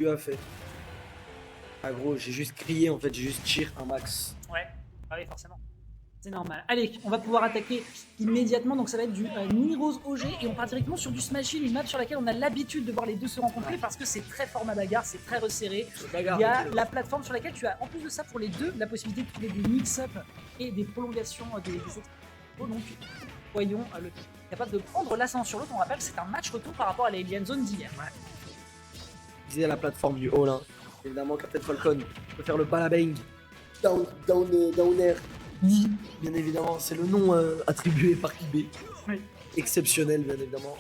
Tu as fait. Ah gros, j'ai juste crié en fait, j'ai juste cheer un max. Ouais, ah oui, forcément. C'est normal. Allez, on va pouvoir attaquer immédiatement. Donc ça va être du Niros OG et on part directement sur du Smashville, une map sur laquelle on a l'habitude de voir les deux se rencontrer parce que c'est très format bagarre, c'est très resserré. Il y a la plateforme sur laquelle tu as, en plus de ça, pour les deux, la possibilité de trouver des mix-up et des prolongations des expos. Donc voyons le capable de prendre l'ascendant sur l'autre. On rappelle que c'est un match retour par rapport à l'Alien Zone d'hier. Ouais. Disait la plateforme du hall, hein. Évidemment, Captain Falcon peut faire le balabang. Down air. Bien évidemment, c'est le nom attribué par IB. Oui. Exceptionnel, bien évidemment.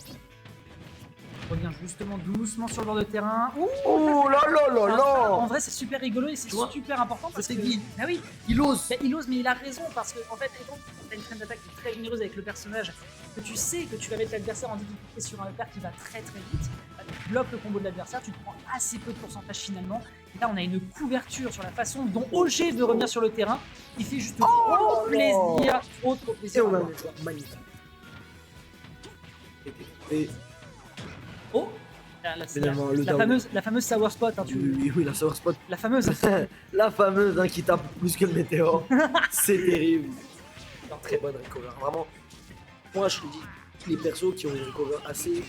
On revient justement doucement sur le bord de terrain. Ouh, oh là là là là. En vrai, c'est super rigolo et c'est super important parce que... Ah oui, il ose. Bah, il ose, mais il a raison parce que en fait, tu as une frame d'attaque qui est très généreuse avec le personnage, que tu sais que tu vas mettre l'adversaire en difficulté sur un repère qui va très très vite. Tu bloques le combo de l'adversaire, tu te prends assez peu de pourcentage finalement. Et là, on a une couverture sur la façon dont OG veut revenir sur le terrain. Il fait juste trop plaisir, trop plaisir. Et on a un network magnifique. Et oh, la fameuse sour spot. Hein, oui, la sour spot. La fameuse. La fameuse hein, qui tape plus que le météore. C'est terrible. Alors, très bonne recover. Vraiment, moi je te dis, les persos qui ont une recover assez.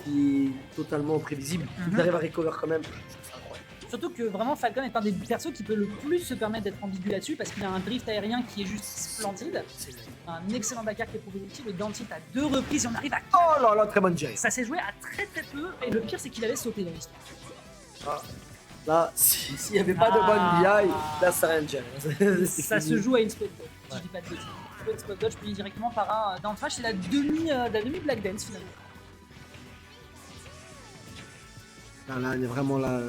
Qui est totalement prévisible, ils arrivent à recover quand même. C'est incroyable. Surtout que vraiment Falcon est un des persos qui peut le plus se permettre d'être ambigu là-dessus parce qu'il a un drift aérien qui est juste splendide. Un excellent backer qui est productif, le down tilt à 2 reprises et on arrive à... Oh là là, très bonne Jay. Ça s'est joué à très très peu et le pire c'est qu'il avait sauté dans l'histoire. Ah. Là, s'il n'y avait pas de bonne BI, là ça rien de Jay. Ça se joue à une spot dodge, si je dis pas de bêtises. Une spot dodge puni directement par un down thrash, c'est la demi Black Dance finalement. Là, il est vraiment là,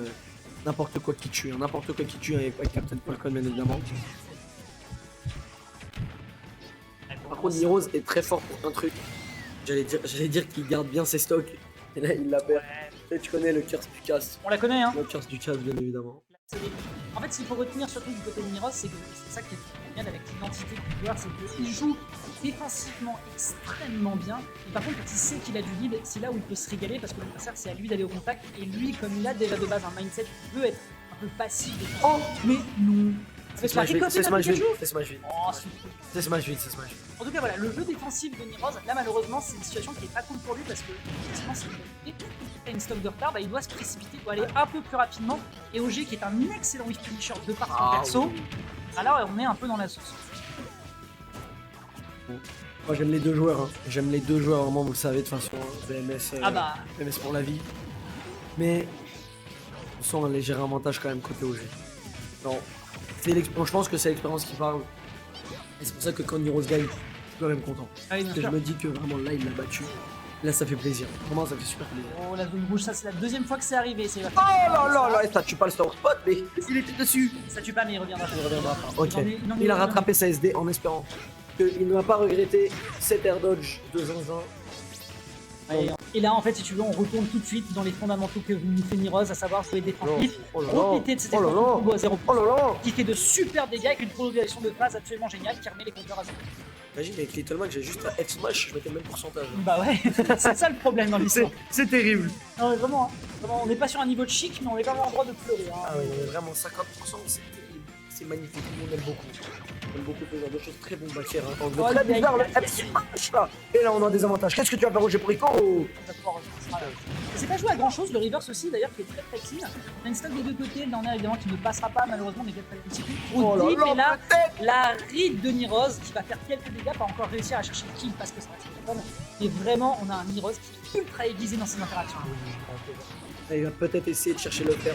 n'importe quoi qui tue avec Captain Falcon bien évidemment. Par contre, Niros est très fort pour un truc. J'allais dire qu'il garde bien ses stocks. Et là, il la perd. Ouais. Tu connais le curse du casse. On la connaît, hein. Le curse du casse, bien évidemment. En fait, ce qu'il faut retenir surtout du côté de Niros, c'est que c'est ça qui est bien avec l'identité du joueur, c'est qu'il joue défensivement extrêmement bien. Et par contre, quand il sait qu'il a du lead, c'est là où il peut se régaler parce que l'adversaire, c'est à lui d'aller au contact. Et lui, comme il a déjà de base un mindset qui peut être un peu passif. Oh, mais non. C'est Smashville. C'est Smashville. Oh, c'est Smashville. En tout cas, voilà, le jeu défensif de Niros, là malheureusement, c'est une situation qui est pas cool pour lui parce que effectivement, s'il a une stock de retard, bah, il doit se précipiter, il doit aller un peu plus rapidement. Et OG, qui est un excellent whiff finisher de par son perso, oui. Alors on est un peu dans la sauce. Moi j'aime les deux joueurs, hein. J'aime les deux joueurs vraiment, vous le savez de toute façon, BMS, BMS pour la vie. Mais on sent un léger avantage quand même côté OG. Non, je pense que c'est l'expérience qui parle. Et c'est pour ça que quand Niros gagne, je suis quand même content. Ah oui, parce que je me dis que vraiment là il l'a battu. Là ça fait plaisir. Vraiment ça fait super plaisir. Oh la zone rouge, ça c'est la deuxième fois que c'est arrivé. Oh là là là, ça tue pas le store spot, mais il était dessus. Ça tue pas mais il reviendra. Ok. Il a rattrapé sa SD en espérant qu'il ne va pas regretter cet air dodge de Zinzin. Et là, en fait, si tu veux, on retourne tout de suite dans les fondamentaux que nous fait Niros, à savoir jouer défensif, profiter de cet effort combo à 0%, qui fait de super dégâts avec une prolongation de phase absolument géniale qui remet les compteurs à 0. Imagine avec Little Mac, j'ai juste un F-Smash, je mettais le même pourcentage. Bah ouais, c'est ça le problème dans l'histoire. C'est terrible. Non, mais vraiment, on n'est pas sur un niveau de chic, mais on est vraiment en droit de pleurer. Hein. Ah oui, on est vraiment 50%, c'est terrible. C'est magnifique, on aime beaucoup. On aime beaucoup ce genre de choses, très bon backer. Hein. Très bizarre le F-Smash là. Et là on a des avantages. Qu'est-ce que tu vas faire Roger pour Rico? C'est pas joué à grand chose, le reverse aussi d'ailleurs qui est très très clean. On a une stock des deux côtés, le down air évidemment qui ne passera pas malheureusement, mais qui est un petit peu trop deep. Et là, la ride de Niros qui va faire quelques dégâts, pas encore réussir à chercher le kill parce que ça reste très bon. Mais vraiment, on a un Niros qui est ultra aiguisé dans ses interactions. Il va peut-être essayer de chercher le fer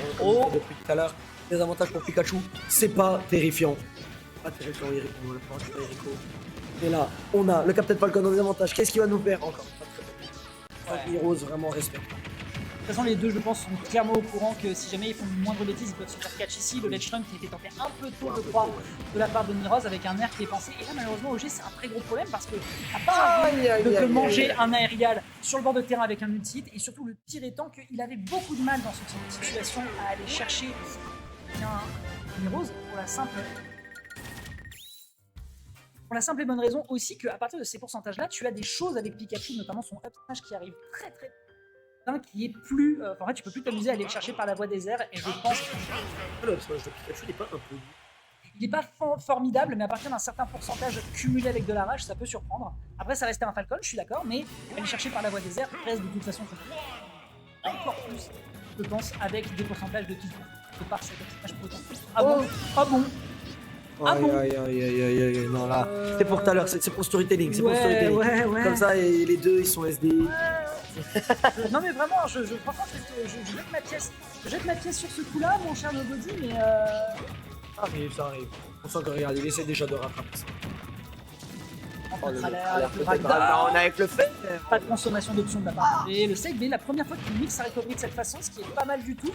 depuis tout à l'heure. Les avantages pour Pikachu, c'est pas terrifiant. Pas terrifiant, Rico. Et là, on a le Captain Falcon dans les avantages. Qu'est-ce qu'il va nous faire encore? Heroes, vraiment respect. De toute façon, les deux, je pense, sont clairement au courant que si jamais ils font une moindre bêtise, ils peuvent se faire catch ici. Le ledge trunk qui était tenté un peu tôt, je crois, de la part de Niros avec un air qui est pensé. Et là, malheureusement, OG, c'est un très gros problème parce que, à part de manger un aérial sur le bord de terrain avec un ulti, et surtout le pire étant qu'il avait beaucoup de mal dans ce type de situation à aller chercher un Niros pour la simple et bonne raison aussi qu'à partir de ces pourcentages-là, tu as des choses avec Pikachu, notamment son up smash qui arrive très très qui est plus... en fait, tu peux plus t'amuser à aller le chercher par la voie des airs, et je pense... Le personnage de Pikachu, il est pas un peu... Il n'est pas formidable, mais à partir d'un certain pourcentage cumulé avec de la rage, ça peut surprendre. Après, ça restait un Falcon, je suis d'accord, mais aller chercher par la voie des airs reste de toute façon encore plus, je pense, avec des pourcentages de kill de par cet pourcentage potent. Ah bon? Ah bon? Ah bon? Aïe, non là, c'est pour tout à l'heure, c'est pour storytelling, c'est pour storytelling. Ouais. Comme ça, et les deux, ils sont SD. Non mais vraiment, franchement, je jette ma pièce. Je jette ma pièce sur ce coup-là, mon cher Nobody, mais Ça arrive. On sent que regarde, il essaie déjà de rattraper ça. On avec le fait. Pas de consommation d'options de la part. Et le save B, la première fois qu'il mixe sa recovery de cette façon, ce qui est pas mal du tout.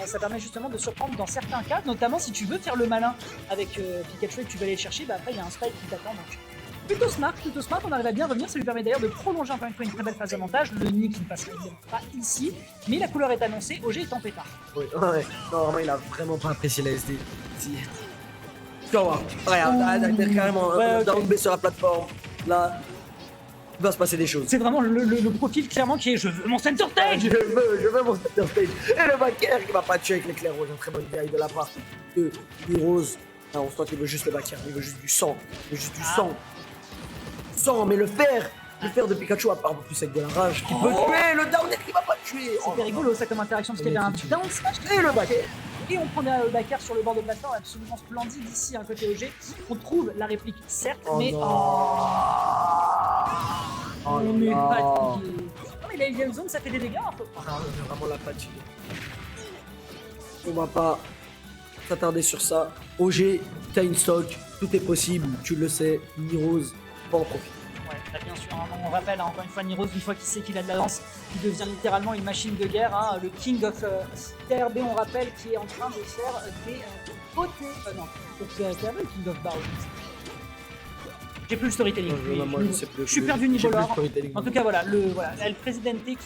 Ça permet justement de surprendre dans certains cas, notamment si tu veux faire le malin avec Pikachu et que tu vas aller le chercher, bah après il y a un spike qui t'attend. Donc plutôt smart, on arrive à bien revenir, ça lui permet d'ailleurs de prolonger encore une fois une très belle phase d'avantage. Le nid qui ne passe pas ici, mais la couleur est annoncée, OG est en pétard. Oui, ouais, non, vraiment il a vraiment pas apprécié la SD. Tu vas voir, regarde, carrément down B sur la plateforme, là, il va se passer des choses. C'est vraiment le profil clairement qui est je veux mon center stage. Je veux mon center stage. Et le backer qui va pas tuer avec l'éclair rouge, un très bonne gueule de la part de Rose. Ah, on sent qu'il veut juste le backer, il veut juste du sang, sang, mais le fer de Pikachu à part un peu plus avec de la rage, qui peut tuer, le down air qui va pas tuer. C'était rigolo ça comme interaction parce qu'il y avait un down smash et le backer. Et on prenait le backer sur le bord de plateforme absolument splendide ici, un côté OG. On trouve la réplique, certes, mais... on est fatigué. Non mais la Alien Zone, ça fait des dégâts un peu. On est vraiment la fatigue. On va pas s'attarder sur ça. OG, t'as une stock, tout est possible, tu le sais, Nirose, pas en profite. Ouais, bien sûr, on rappelle encore une fois Nirose, une fois qu'il sait qu'il a de l'avance, il devient littéralement une machine de guerre, le King of TRB, on rappelle, qui est en train de faire des beautés. Non, TRB ou King of Barrow. J'ai plus le storytelling. Je suis perdu niveau lore. En tout cas, voilà, El Presidente qui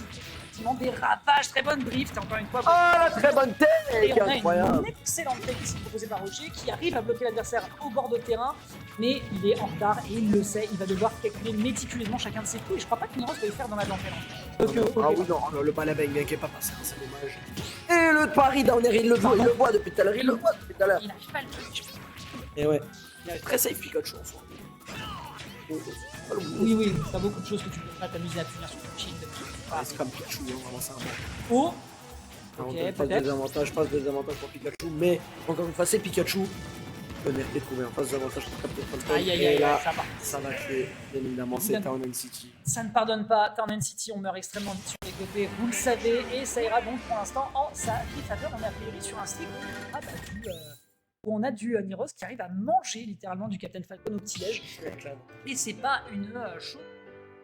effectivement des ravages, très bonne drift, encore une fois. Ah, la très bonne tête! Et on a une excellente tech ici proposée par Roger qui arrive à bloquer l'adversaire au bord de terrain, mais il est en retard et il le sait. Il va devoir calculer méticuleusement chacun de ses coups et je crois pas que Nirose va le faire dans la dentelle. Ah oui, non, le balabang qui est pas passé, c'est dommage. Et le pari down air, il le voit depuis tout à l'heure, il n'arrive pas à le toucher. Et ouais, il est très safe Pikachu en soi. Oui, t'as beaucoup de choses que tu peux pas t'amuser à punir sur ton shield. C'est comme Pikachu, vraiment c'est un bon. Oh! Ok, peut-être. Passe désavantage pour Pikachu, mais encore une fois, c'est Pikachu. Honneur est trouvé en face d'avantage pour capter Phantom. Aïe, ça va tuer, bien évidemment, c'est Town City. Ça ne pardonne pas, Town City, on meurt extrêmement vite sur les côtés, vous le savez, et ça ira donc pour l'instant en sa faveur. On est a priori sur un streak où on a du Nirose qui arrive à manger littéralement du Captain Falcon au petit-déj. Et c'est pas une chose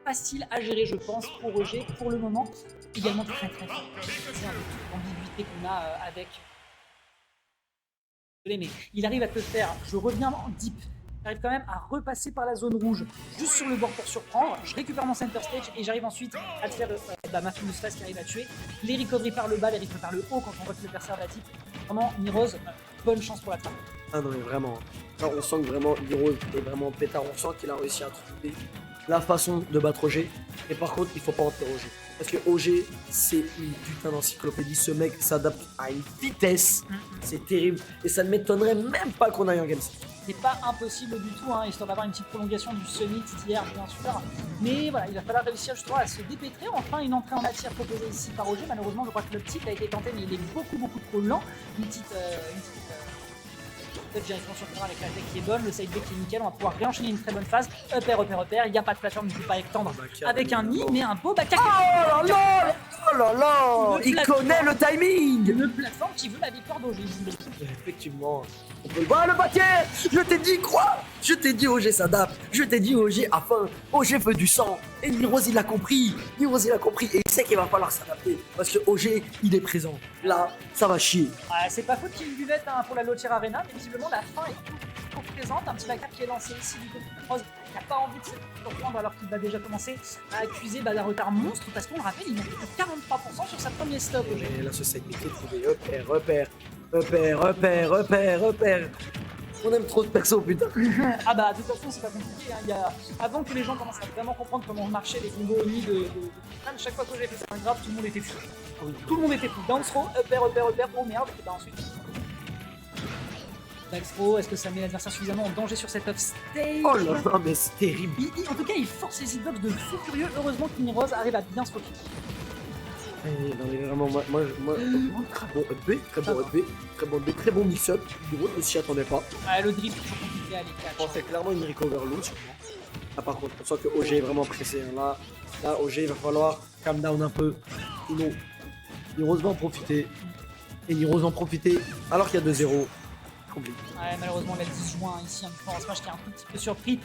facile à gérer, je pense, pour Roger pour le moment. Également très fort. C'est un peu toute l'ambiguïté qu'on a avec. Mais il arrive à te faire, je reviens en deep. J'arrive quand même à repasser par la zone rouge, juste sur le bord pour surprendre. Je récupère mon center stage et j'arrive ensuite à te faire ma fameuse phase qui arrive à tuer. Les recovery par le bas, les recovery par le haut quand on voit que l'adversaire va deep. Vraiment, Nirose, bonne chance pour la fin. Ah non, mais vraiment. Alors, on sent que vraiment, Nirose est vraiment pétard. On sent qu'il a réussi à trouver la façon de battre OG. Et par contre, il faut pas interroger. Parce que OG, c'est une putain d'encyclopédie. Ce mec s'adapte à une vitesse. C'est terrible. Et ça ne m'étonnerait même pas qu'on aille en Game 5. C'est pas impossible du tout, histoire d'avoir une petite prolongation du Summit d'hier, bien sûr. Mais voilà, il va falloir réussir justement à se dépêtrer. Enfin, une entrée en matière proposée ici par OG. Malheureusement, je crois que le petit a été tenté, mais il est beaucoup trop lent. Une petite directement sur le terrain avec la tech qui est bonne, le side B qui est nickel, on va pouvoir réenchaîner une très bonne phase. Upper, il n'y a pas de plateforme, il ne peut pas étendre avec un nid, mais un beau backer. Oh là là, il connaît le timing. Une plateforme qui veut la victoire d'OG. Effectivement, on peut le voir, le backer. Je t'ai dit quoi? Je t'ai dit OG s'adapte, je t'ai dit OG a faim, OG veut du sang. Et Nirose il a compris, et il sait qu'il va falloir s'adapter parce que OG il est présent. Là, ça va chier. C'est pas faute qu'il y ait une buvette pour la Lotier Arena, mais visiblement la fin est toujours présente. Un petit backer qui est lancé ici du côté de Rose, qui n'a pas envie de se surprendre alors qu'il va déjà commencer à accuser d'un retard monstre parce qu'on le rappelle, il n'a que 43% sur sa première stop. Et là, ce side B qui est trouvé, repère. On aime trop ce perso, putain. Ah bah de toute façon c'est pas compliqué, hein. Avant que les gens commencent à vraiment comprendre comment marchaient les combos Oni de Stan, chaque fois que j'ai fait un grave, tout le monde était fou. Tout le monde était fou. Down throw, up air, oh merde, et bah ensuite. Back throw, est-ce que ça met l'adversaire suffisamment en danger sur cette off stage? Oh là là, mais c'est terrible. En tout cas, il force les hitbox de fou furieux. Heureusement que Rose arrive à bien se focus. Non mais vraiment, moi très bon up, très bon up, très bon mix-up. Niro ne s'y attendait pas. Ah, le drift est toujours compliqué à aller catch. Je pensais clairement une recover low sûrement. Là par contre, on sent que OG est vraiment pressé. Hein. Là, OG, il va falloir calm down un peu. Sinon, Nirose va en profiter. Et Nirose va en profiter alors qu'il y a 2-0. Compliqué. Ouais, malheureusement, on a le 10 juin ici, un petit smash qui est un tout petit peu surpris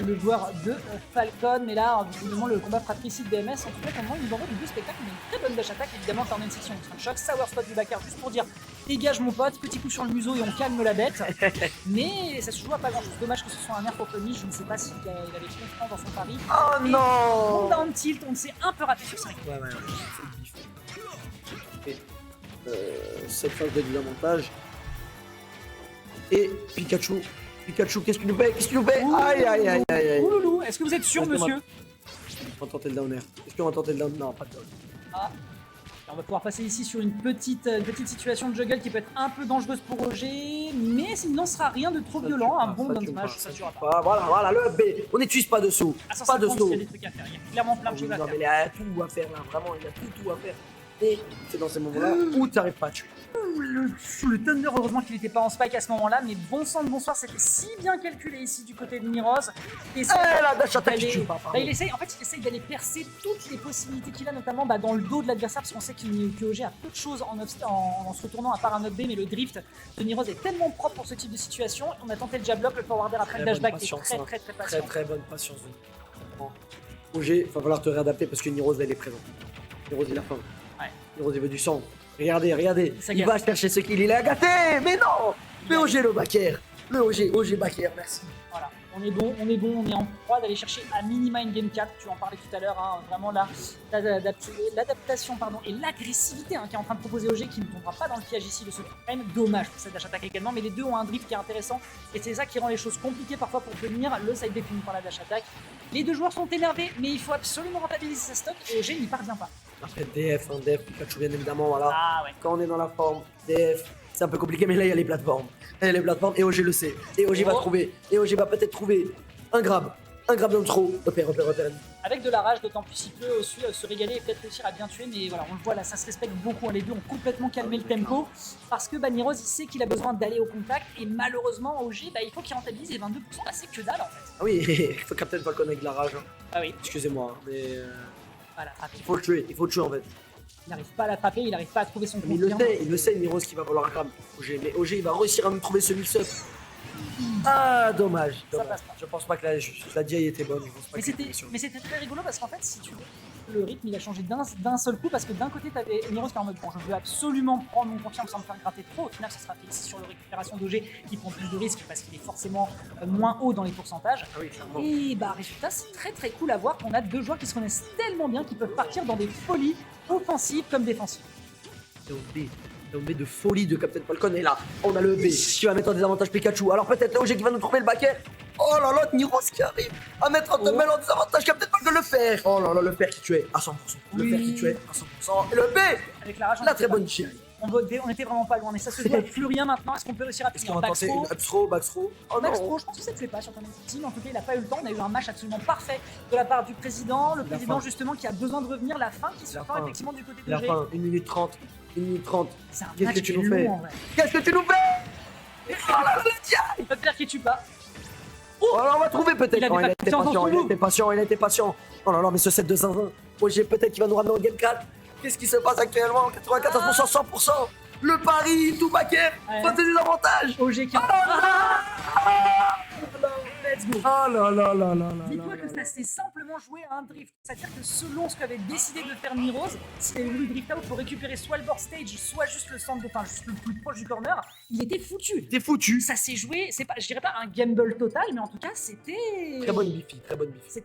le joueur de Falcon. Mais là, visiblement, le combat fratricide BMS, en tout cas, comment il nous envoie du beau spectacle. Mais une très bonne dash attack, évidemment, t'en as une section de choc. Sour spot du backer, juste pour dire dégage mon pote, petit coup sur le museau et on calme la bête. Mais ça se joue à pas grand chose. Dommage que ce soit un air pour Tony, je ne sais pas s'il avait confiance dans son pari. Oh non! On down tilt, on s'est un peu raté sur 5. Ouais, c'est cette phase de l'avantage. Et Pikachu, qu'est-ce que tu nous fais? Aïe. Ouloulou, est-ce que vous êtes sûr, monsieur? On va tenter le down air. Est-ce qu'on va tenter le down? Non, pas de down. Ah. On va pouvoir passer ici sur une petite situation de juggle qui peut être un peu dangereuse pour Roger, mais sinon ce sera rien de trop violent. Un bon down smash, ça tuera pas. Voilà, le B. On n'utilise pas dessous. Pas dessous. Il y a des trucs à faire, il y a clairement plein de choses à faire. Non, mais il y a tout à faire là, vraiment, il y a tout à faire. Et c'est dans ces moments-là où tu n'arrives pas à tuer. Le Thunder, heureusement qu'il n'était pas en spike à ce moment-là, mais bon sang de bonsoir, c'était si bien calculé ici du côté de Mirose. Et la dash attack qui tue pas. Il essaye d'aller percer toutes les possibilités qu'il a, notamment dans le dos de l'adversaire, parce qu'on sait que OG a peu de choses en se retournant à part un up B, mais le drift de Mirose est tellement propre pour ce type de situation. On a tenté le jab block, le forwarder après le dashback, qui est très patient. Très bonne patience. OG, il va falloir te réadapter parce que Nirose elle est présente. Nirose il a faim. Nirose il veut du sang. Regardez, il va chercher ce qu'il est gâté, mais non. Mais OG le backer, OG backer, merci. Voilà, on est bon, on est en proie d'aller chercher à minima une game cap, tu en parlais tout à l'heure, hein, vraiment l'adaptation et l'agressivité qui est en train de proposer OG qui ne tombera pas dans le piège ici de ce frame. Dommage pour cette dash attack également, mais les deux ont un drift qui est intéressant et c'est ça qui rend les choses compliquées parfois pour tenir le side défini par la dash attack. Les deux joueurs sont énervés, mais il faut absolument rentabiliser sa stock et OG n'y parvient pas. Après DF, Pikachu bien évidemment, voilà. Ah ouais. Quand on est dans la forme, DF, c'est un peu compliqué, mais là il y a les plateformes. Et OG le sait. Et OG va trouver. Et OG va peut-être trouver un grab dans le trop. Repère. Avec de la rage, d'autant plus il peut aussi se régaler et peut-être réussir à bien tuer, mais voilà, on le voit là, ça se respecte beaucoup. Les deux ont complètement calmé le tempo parce que Nirose il sait qu'il a besoin d'aller au contact et malheureusement OG il faut qu'il rentabilise les 22%, c'est que dalle en fait. Ah oui, il faut Captain Falcon avec de la rage. Ah oui. Excusez-moi, mais. Il faut le tuer en fait. Il n'arrive pas à l'attraper, il n'arrive pas à trouver son compte. Il le sait, Nirose qui va vouloir grab OG, mais OG il va réussir à me trouver ce mix-up. Ah, dommage. Ça passe pas. Je pense pas que la DI était bonne. Mais c'était très rigolo parce qu'en fait, si tu veux, le rythme il a changé d'un seul coup parce que d'un côté t'avais Nirose qui est en mode bon, je veux absolument prendre mon confiance sans me faire gratter trop. Au final, ça sera fait ici sur le récupération d'OG qui prend plus de risques parce qu'il est forcément moins haut dans les pourcentages. Ah oui, clairement. Et résultat, c'est très cool à voir qu'on a deux joueurs qui se connaissent tellement bien qu'ils peuvent partir dans des folies offensives comme défensives. Le B de folie de Captain Falcon et là, on a le B qui va mettre en désavantage Pikachu. Alors peut-être OG qui va nous trouver le backer. Oh là là, Nirose qui arrive à mettre en désavantage Captain Falcon, le fer. Oh là là, le fer qui tuait à 100%. Le fer qui tuait à 100%. Et le B, avec la rage, très bonne chien. On était vraiment pas loin, mais ça se joue à plus rien maintenant. Est-ce qu'on peut réussir à finir un back throw, back throw? Back throw, je pense que ça ne fait pas sur ton team. En tout cas, il n'a pas eu le temps. On a eu un match absolument parfait de la part du président. Le président, justement, qui a besoin de revenir. La fin qui se fait effectivement du côté de G. La fin, 1 minute 30. 1 minute 30. C'est un match qui est long en vrai. Qu'est-ce que tu nous fais? Oh là là, il peut te faire qu'il tue pas. Oh là, on va trouver peut-être. Il a été patient. Oh là là, mais ce set de zinzin. OG peut-être qu'il va nous ramener en game 4. Qu'est-ce qui se passe actuellement? 94%, 100%. Le pari, tout backer. Pas des avantages. OG qui let's go. Oh là là là là. Dis-toi que ça s'est simplement joué à un drift. C'est-à-dire que selon ce qu'avait décidé de faire Nirose, s'il avait voulu drift out pour récupérer soit le board stage, soit juste le centre, juste le plus proche du corner, il était foutu. Ça s'est joué, c'est pas, je dirais pas un gamble total, mais en tout cas c'était. Très bonne bifi. C'était très bonne bifi. Il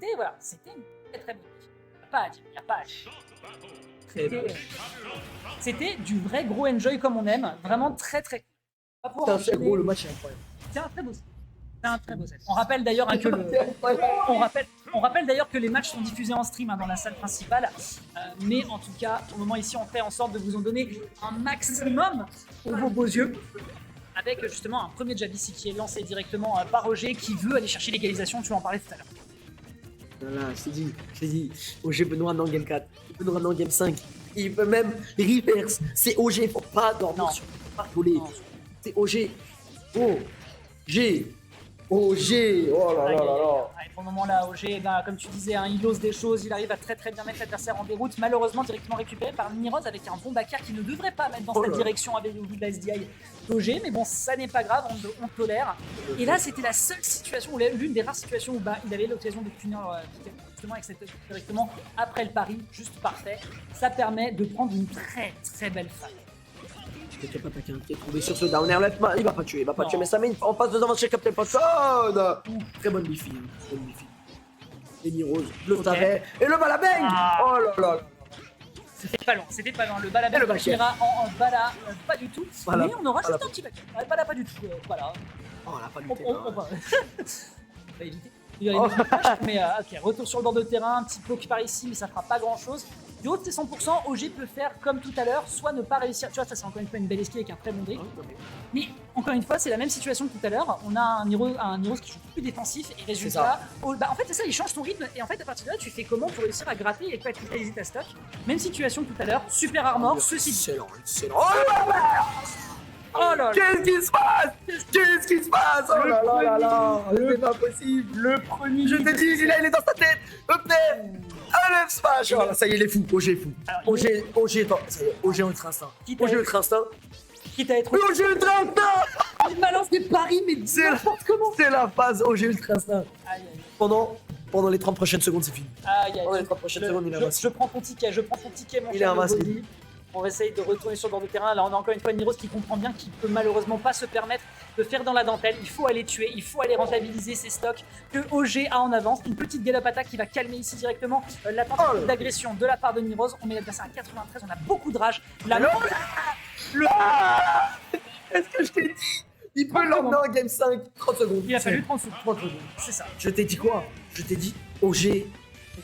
n'y a pas à dire. C'était du vrai gros enjoy comme on aime, vraiment très cool. C'est gros, le match est incroyable. C'est un très beau set. C'est un très beau set. On rappelle d'ailleurs que on rappelle d'ailleurs que les matchs sont diffusés en stream dans la salle principale. Mais en tout cas, au moment ici, on fait en sorte de vous en donner un maximum pour vos beaux yeux. Avec justement un premier jab ici qui est lancé directement par OG qui veut aller chercher l'égalisation, tu en parlais tout à l'heure. Voilà, je t'ai dit, OG Benoît dans Game 4, Benoît dans Game 5, il peut même reverse, c'est OG, faut pas dormir sur pas rigoler. C'est OG, OG, oh là là là là. Pour le moment là, OG, comme tu disais, il ose des choses, il arrive à très bien mettre l'adversaire en déroute, malheureusement directement récupéré par Niroz avec un bon backer qui ne devrait pas mettre dans cette direction avec le but de la SDI d'OG, mais bon, ça n'est pas grave, on tolère. Et là, c'était la seule situation, ou l'une des rares situations où il avait l'occasion de punir justement avec cette directement après le pari, juste parfait. Ça permet de prendre une très belle faille. Je t'ai pas taquin, qui est tombé sur ce down air left, il va pas tuer, mais ça met en passe devant chez Captain Potion. Très bonne bifi, très bonne bifi. Et Nirose, le savait, et le balabang. Oh là là. C'était pas loin, le balabang ira en bala, pas du tout, mais on aura juste un petit backer. Bala pas du tout, voilà. Oh, on a pas lutté. On va éviter. Il va aller mais ok, retour sur le bord de terrain, un petit poke par ici, mais ça fera pas grand chose. Du haut de ses 100%, OG peut faire comme tout à l'heure, soit ne pas réussir. Tu vois, ça c'est encore une fois une belle esquive avec un très bon drift. Mais encore une fois, c'est la même situation que tout à l'heure. On a un Heroes qui joue plus défensif et résultat. En fait, c'est ça, il change ton rythme et en fait, à partir de là, tu fais comment pour réussir à gratter et pas être utiliser ta stock. Même situation que tout à l'heure, super armor, ceci dit. Excellent. Oh là là. Qu'est-ce qui se passe? Oh là là là. C'est pas possible. Le premier. Je te dis, il est dans sa tête. Un smash. Oh là, ça y est, il est fou. OG est fou. OG, ça y est, OG Ultra Instinct. OG Ultra Instinct. Quitte à être. OG Ultra Instinct. Il balance des paris, mais n'importe comment. C'est la phase OG Ultra Instinct. Pendant les 30 prochaines secondes, c'est fini. Pendant les 30 prochaines secondes, il est ramassé. Je prends ton ticket, mon cher. On essaye de retourner sur le bord de terrain. Là, on a encore une fois Niroz qui comprend bien qu'il peut malheureusement pas se permettre de faire dans la dentelle. Il faut aller tuer, il faut aller rentabiliser ses stocks que OG a en avance. Une petite gallop attaque qui va calmer ici directement la tentative d'agression de la part de Niroz. On met l'adversaire à 93, on a beaucoup de rage. Est-ce que je t'ai dit? Il peut l'emmener en game 5, 30 secondes. Il a fallu 30 secondes, c'est ça. Je t'ai dit quoi? Je t'ai dit, OG, il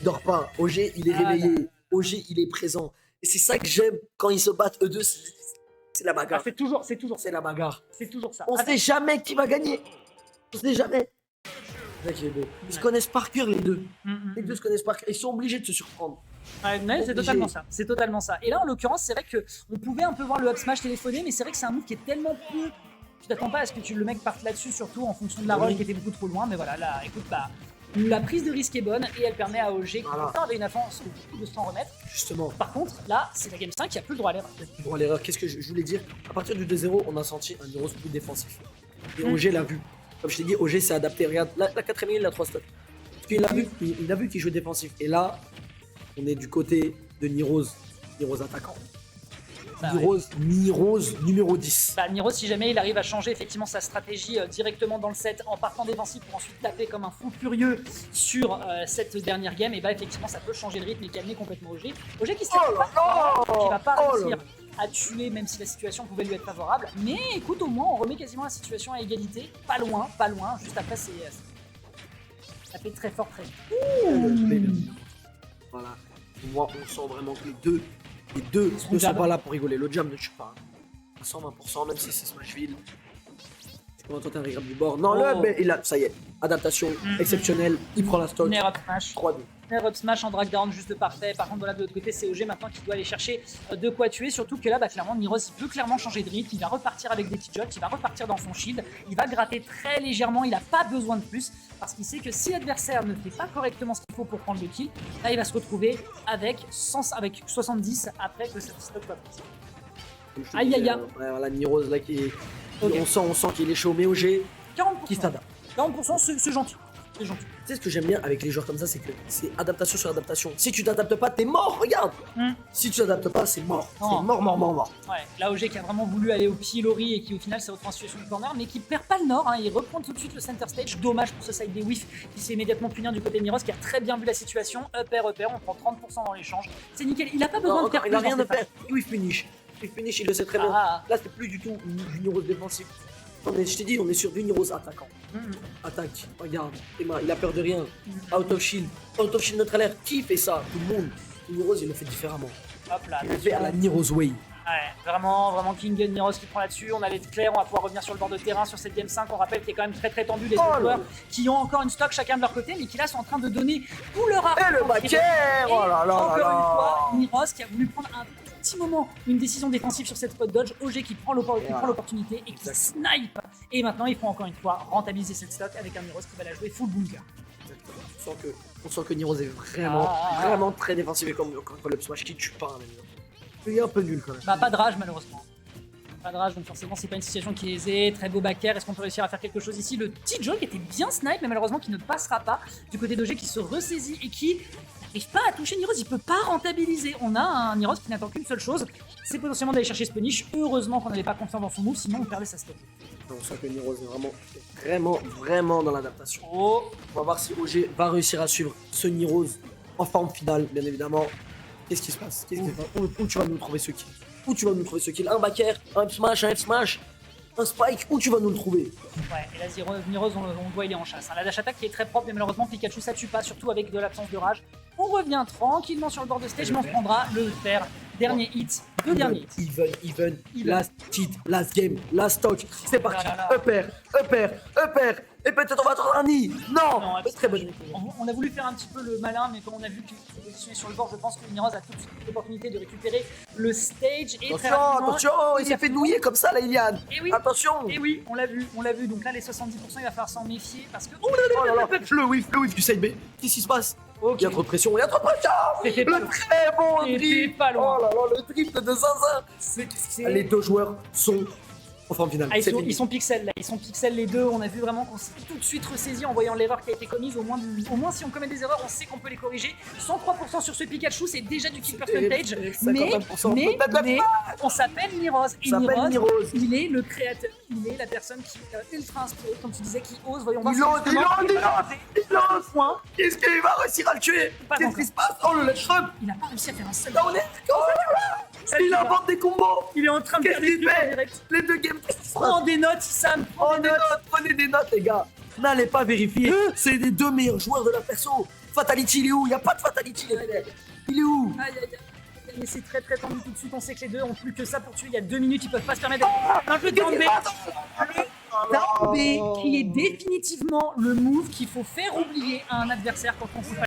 dort pas. OG, il est réveillé. OG, il est présent. Et c'est ça que j'aime quand ils se battent eux deux, c'est la bagarre. C'est toujours la bagarre. C'est toujours ça. On sait jamais qui va gagner. On sait jamais. C'est ça qui est beau. Ils se connaissent par cœur les deux. Les deux se connaissent par cœur. Ils sont obligés de se surprendre. C'est totalement ça. C'est totalement ça. Et là, en l'occurrence, c'est vrai qu'on pouvait un peu voir le up smash téléphoné, mais c'est vrai que c'est un move qui est tellement peu. Tu t'attends pas à ce que le mec parte là-dessus, surtout en fonction de la roll qui était beaucoup trop loin. Mais voilà, là, écoute, la prise de risque est bonne et elle permet à OG qui pourtant avait une avance de s'en remettre. Justement. Par contre, là, c'est la game 5 qui a plus le droit à l'erreur. Droit à l'erreur, qu'est-ce que je voulais dire? À partir du 2-0, on a senti un Heroes plus défensif. Et OG l'a vu. Comme je t'ai dit, OG s'est adapté. Regarde, la 4ème ligne, il a 3 stocks. Parce qu'il a vu qu'il jouait défensif. Et là, on est du côté de Niroz attaquant. Niroz numéro 10. Niroz, si jamais il arrive à changer effectivement sa stratégie directement dans le set en partant défensif pour ensuite taper comme un fou furieux sur cette dernière game, et effectivement ça peut changer le rythme et calmer complètement OG. OG qui va pas réussir à tuer même si la situation pouvait lui être favorable. Mais écoute, au moins on remet quasiment la situation à égalité. Pas loin. Juste après ça fait très fort, très vite. Voilà. Moi on sent vraiment que les deux ne sont pas là pour rigoler. Le jam ne tue pas. À 120%, même si c'est Smashville. Tu commences à tenter un regret du bord. Non, ça y est. Adaptation exceptionnelle. Il prend la stock. Nair up smash. 3-2. Nair up smash en drag down, juste parfait. Par contre, de l'autre côté, c'est OG maintenant qui doit aller chercher de quoi tuer. Surtout que là, clairement, Niroz peut clairement changer de rythme. Il va repartir avec des petits shots. Il va repartir dans son shield. Il va gratter très légèrement. Il n'a pas besoin de plus. Parce qu'il sait que si l'adversaire ne fait pas correctement ce qu'il faut pour prendre le kill, là, il va se retrouver avec 70 après que cette stock soit prise. Aïe. Voilà, Niroz là qui est. On sent qu'il est chaud, mais OG 40%. Qui s'adapte. 40%, c'est gentil. C'est gentil. Tu sais ce que j'aime bien avec les joueurs comme ça, c'est que c'est adaptation sur adaptation. Si tu t'adaptes pas, t'es mort, regarde. Si tu t'adaptes pas, c'est mort. C'est mort. Ouais, là OG qui a vraiment voulu aller au pilori et qui au final s'est retrouvé en situation de corner, mais qui perd pas le nord, il reprend tout de suite le center stage. Dommage pour ce side des whiffs qui s'est immédiatement punir du côté de Niroz qui a très bien vu la situation. Upper, on prend 30% dans l'échange. C'est nickel, il a pas besoin de faire plus. Il a rien à faire. Whiff finish, il le sait très bien. Là c'est plus du tout du Niroz défensif. Je t'ai dit, on est sur du Niroz attaquant. Attaque, regarde, Emma, il a peur de rien. Out of shield neutre alert, qui fait ça? Tout le monde. Niroz, il le fait différemment. Hop là, Il le fait à la Niroz way. Ouais, vraiment King Gun Niroz qui prend là-dessus. On a les clairs, on va pouvoir revenir sur le bord de terrain sur cette game 5. On rappelle qu'il est quand même très tendu, les deux joueurs qui ont encore une stock chacun de leur côté, mais qui là sont en train de donner tout leur argent. Et le backer, oh là là encore là une là. fois, Niroz qui a voulu prendre un petit moment une décision défensive sur cette spot dodge. OG qui prend l'opportunité et qui snipe. Et maintenant, ils font encore une fois rentabiliser cette stock avec un Niroz qui va la jouer full bunker. On sent que Niroz est vraiment très défensif et comme le smash qui tue pas. Il est un peu nul quand même. Bah, pas de rage malheureusement. Pas de rage, donc forcément c'est pas une situation qui est aisée. Très beau backer, est-ce qu'on peut réussir à faire quelque chose ici? Le petit Joe qui était bien snipe, mais malheureusement qui ne passera pas du côté d'OG qui se ressaisit et qui n'arrive pas à toucher Niroz, il peut pas rentabiliser. On a un Niroz qui n'attend qu'une seule chose, c'est potentiellement d'aller chercher ce punish. Heureusement qu'on n'avait pas confiance dans son move, sinon on perdait sa stock. On sent que Niroz est vraiment dans l'adaptation. On va voir si OG va réussir à suivre ce Niroz en forme finale, bien évidemment. Qu'est-ce qui se passe? Où tu vas nous trouver ce kill? Un backer, un F smash, un spike, où tu vas nous le trouver? Ouais, et là Niroz, on voit il est en chasse. La dash attack qui est très propre, mais malheureusement Pikachu ça tue pas, surtout avec de l'absence de rage. On revient tranquillement sur le bord de stage, mais on se prendra le fer. Dernier hit, deux derniers hits. Even, last hit, last game, last stock. C'est parti. Upper. Et peut-être on va trouver un nid. Non, très bonne. On a voulu faire un petit peu le malin, mais quand on a vu qu'il était positionné sur le bord, je pense que Niroz a tout de suite l'opportunité de récupérer le stage. Et attention, il s'est fait nouiller comme ça, la Iliane. Attention. Et oui, on l'a vu. Donc là, les 70%, il va falloir s'en méfier parce que. Oh là là, le whiff du side B. Qu'est-ce qui se passe? Il y a trop de pression, Le très bon drip. Pas loin. Oh là là, le drip de Zinzin. Les deux joueurs sont en forme finale. Ils sont pixels là, les deux. On a vu vraiment qu'on s'est tout de suite ressaisi en voyant l'erreur qui a été commise. Au moins si on commet des erreurs, on sait qu'on peut les corriger. 103% sur ce Pikachu, c'est déjà du kill percentage. Mais on s'appelle Niroz. Et Niroz, il est le créateur. Il est la personne qui est ultra inspirée, comme tu disais, qui ose. Voyons voir. Il ose. Qu'est-ce qu'il va réussir à le tuer? Qu'est-ce qui se passe? Oh le shrub. Il n'a pas réussi à faire un seul. Il invente des combos. Il est en train de faire des direct. Les deux games. Prends des notes, Sam. Prenez des notes, les gars. N'allez pas vérifier. C'est les deux meilleurs joueurs de la perso. Fatality, il est où? Il n'y a pas de Fatality, les gars. Il est où? Mais c'est très tendu tout de suite. On sait que les deux ont plus que ça pour tuer. Il y a 2 minutes, ils peuvent pas se permettre d'être un peu down B qui est définitivement le move qu'il faut faire oublier à un adversaire quand on fout pas.